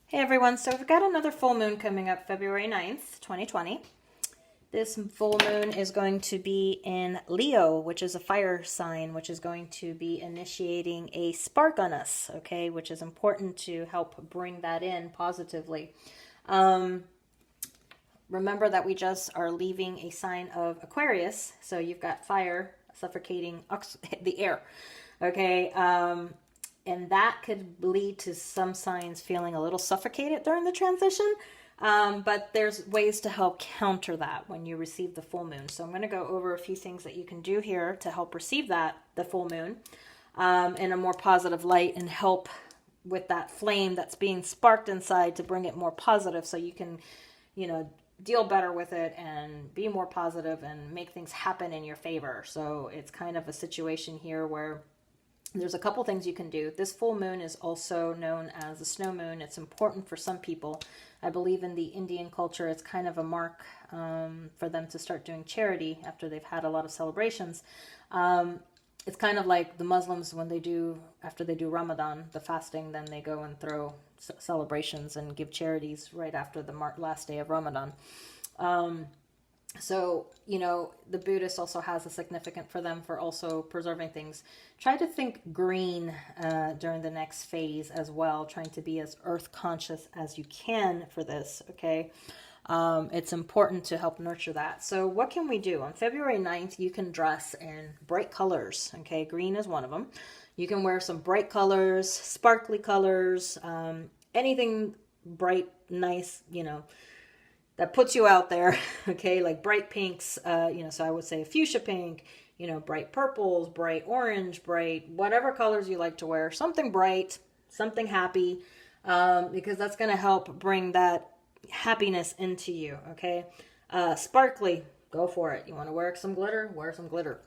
Hey everyone, so we've got another full moon coming up February 9th, 2020. This full moon is going to be in Leo, which is a fire sign, which is going to be initiating a spark on us, okay, which is important to help bring that in positively. Remember that we just are leaving a sign of Aquarius, so you've got fire suffocating the air, okay? And that could lead to some signs feeling a little suffocated during the transition. But there's ways to help counter that when you receive the full moon. So I'm going to go over a few things that you can do here to help receive the full moon, in a more positive light and help with that flame that's being sparked inside to bring it more positive so you can, deal better with it and be more positive and make things happen in your favor. So it's kind of a situation here where there's a couple things you can do. This full moon is also known as the snow moon. It's important for some people. I believe in the Indian culture, it's kind of a mark for them to start doing charity after they've had a lot of celebrations. It's kind of like the Muslims when after they do Ramadan, the fasting, then they go and throw celebrations and give charities right after the last day of Ramadan. So, the Buddhist also has a significant for them for also preserving things. Try to think green during the next phase as well, trying to be as earth conscious as you can for this, okay? It's important to help nurture that. So what can we do? On February 9th, you can dress in bright colors, okay? Green is one of them. You can wear some bright colors, sparkly colors, anything bright, nice, that puts you out there, okay, like bright pinks, so I would say fuchsia pink, bright purples, bright orange, bright whatever colors you like to wear, something bright, something happy, because that's going to help bring that happiness into you, okay? Sparkly, go for it. You want to wear some glitter? Wear some glitter.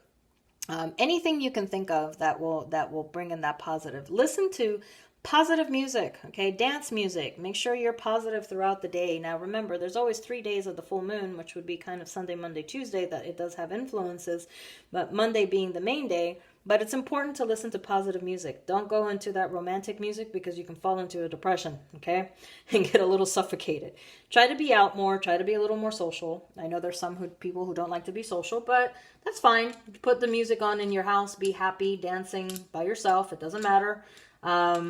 Anything you can think of that will bring in that positive. Listen to positive music, okay? Dance music. Make sure you're positive throughout the day. Now remember, there's always 3 days of the full moon, which would be kind of Sunday, Monday, Tuesday, that it does have influences, but Monday being the main day. But it's important to listen to positive music. Don't go into that romantic music because you can fall into a depression, okay? And get a little suffocated. Try to be out more. Try to be a little more social. I know there's some people who don't like to be social, but that's fine. Put the music on in your house. Be happy, dancing by yourself. It doesn't matter. Try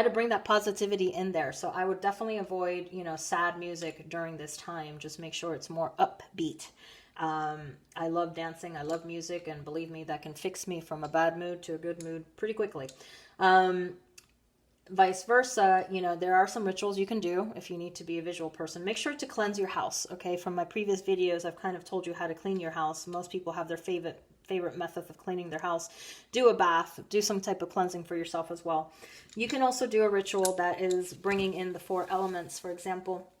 to bring that positivity in there. So I would definitely avoid, sad music during this time. Just make sure it's more upbeat. I love dancing. I love music. And believe me, that can fix me from a bad mood to a good mood pretty quickly. Vice versa, there are some rituals you can do if you need to be a visual person. Make sure to cleanse your house, okay? From my previous videos, I've kind of told you how to clean your house. Most people have their favorite method of cleaning their house. Do a bath, do some type of cleansing for yourself as well. You can also do a ritual that is bringing in the 4 elements. For example,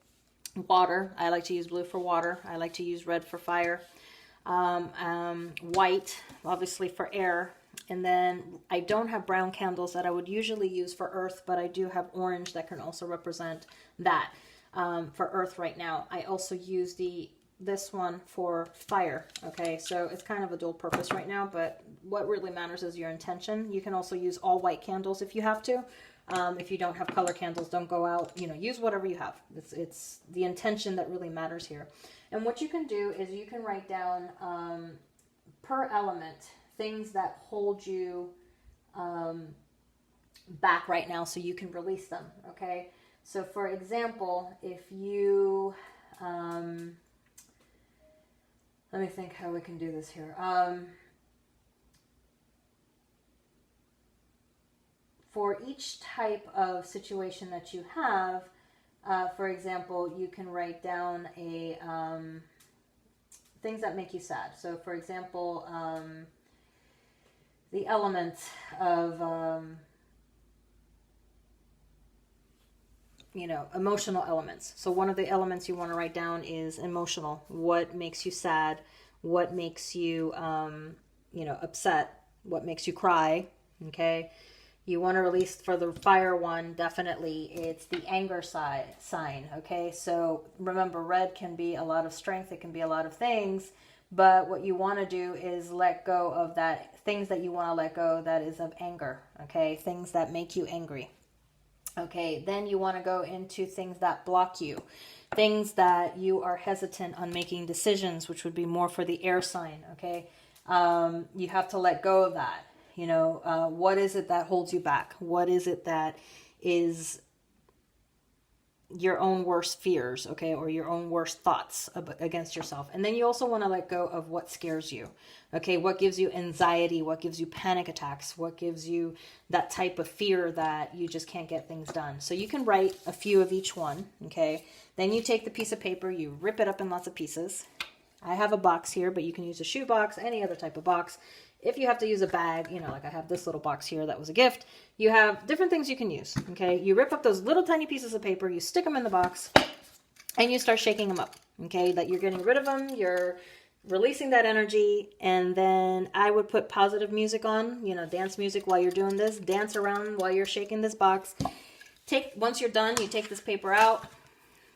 water. I like to use blue for water. I like to use red for fire. White, obviously, for air. And then I don't have brown candles that I would usually use for earth, but I do have orange that can also represent that for earth right now. I also use this one for fire, okay? So it's kind of a dual purpose right now, but what really matters is your intention. You can also use all white candles if you have to. If you don't have color candles, don't go out, use whatever you have. It's the intention that really matters here. And what you can do is you can write down per element things that hold you back right now so you can release them, okay? So for example, if you, let me think how we can do this here. For each type of situation that you have, for example, you can write down things that make you sad. So for example, the element of, emotional elements. So one of the elements you want to write down is emotional. What makes you sad? What makes you, upset? What makes you cry? Okay. You want to release for the fire one, definitely, it's the anger sign, okay? So remember, red can be a lot of strength. It can be a lot of things. But what you want to do is let go of that, things that you want to let go that is of anger, okay? Things that make you angry. Okay, then you want to go into things that block you, things that you are hesitant on making decisions, which would be more for the air sign. Okay, you have to let go of that. You know, what is it that holds you back? What is it that is your own worst fears, okay, or your own worst thoughts against yourself? And then you also want to let go of what scares you, okay, what gives you anxiety, what gives you panic attacks, what gives you that type of fear that you just can't get things done. So you can write a few of each one, okay. Then you take the piece of paper, you rip it up in lots of pieces. I have a box here, but you can use a shoe box, any other type of box. If you have to use a bag, you know, like I have this little box here that was a gift, you have different things you can use, okay? You rip up those little tiny pieces of paper, you stick them in the box, and you start shaking them up, okay? That you're getting rid of them, you're releasing that energy, and then I would put positive music on, you know, dance music while you're doing this, dance around while you're shaking this box. Once you're done, you take this paper out,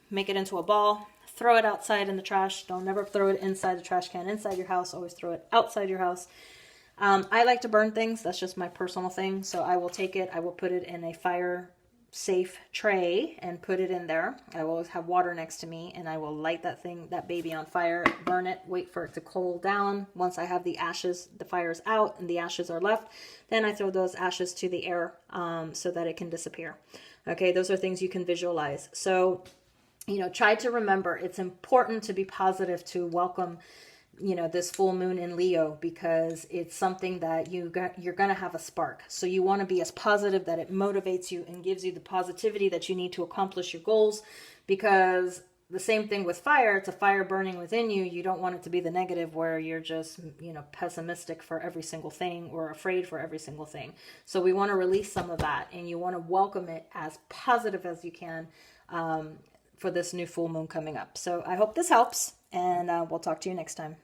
make it into a ball, throw it outside in the trash. Don't never throw it inside the trash can inside your house, always throw it outside your house. I like to burn things. That's just my personal thing. So I will take it, I will put it in a fire safe tray and put it in there. I will always have water next to me, and I will light that baby on fire, burn it, wait for it to cool down. Once I have the ashes, the fire's out and the ashes are left, then I throw those ashes to the air so that it can disappear. Okay, those are things you can visualize. So, you know, try to remember it's important to be positive, to welcome, you know, this full moon in Leo, because it's something that you're going to have a spark. So you want to be as positive that it motivates you and gives you the positivity that you need to accomplish your goals, because the same thing with fire, it's a fire burning within you. You don't want it to be the negative where you're just, you know, pessimistic for every single thing or afraid for every single thing. So we want to release some of that, and you want to welcome it as positive as you can for this new full moon coming up. So I hope this helps, and we'll talk to you next time.